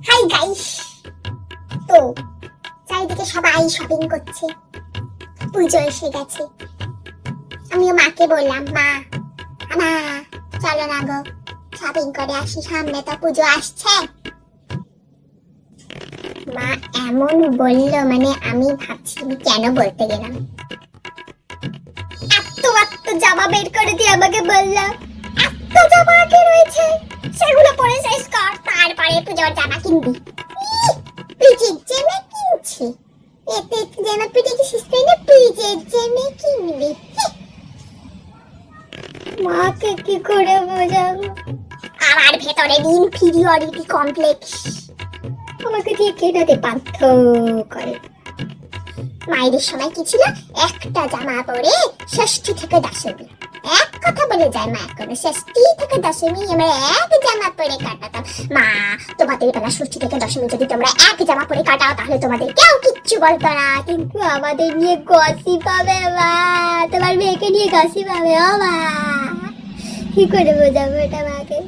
Hi guys, তো চারিদিকে সবাই শপিং করছে, পুজো এসে গেছে। আমিও মাকে বললাম, মা চলো না গো শপিং করে আসি, সামনে তো পুজো আসছে। মা এমন বললো, মানে আমি ভাবছি আমি কেন বলতে গেলাম। এত জামা বের করে দিয়ে আমাকে বললো এত জামা আগে রয়েছে, সেগুলো পরে শেষ কর, তারপরে পুজোর জামা কিনবি। পিঠের জামা কিনছি, এতে জামা পিঠে কি শেষ করে না, পিঠের জামা কিনবি। মাকে কি করে বোঝাবো? আমার ভেতরে ইনফিরিয়রিটি কমপ্লেক্স আমাকে দিয়ে কেটাতে বাধ্য করে। মায়ের সময় কি ছিল, একটা জামা পরে ষষ্ঠী থেকে দশমী, এক কথা বলে যায় মা, এখনো ষষ্ঠী থেকে দশমী আমরা এক জামা পরে কাটাতাম। মা, তোমাদের বেলা ষষ্ঠী থেকে দশমী যদি তোমরা এক জামা পরে কাটাও তাহলে তোমাদের কেউ কিচ্ছু বলতো না, কিন্তু আমাদের নিয়ে গসিপ হবে মা, তোমার মেয়েকে নিয়ে গসিপ হবে। ও মা, কি করে বোঝাবো এটা মাকে?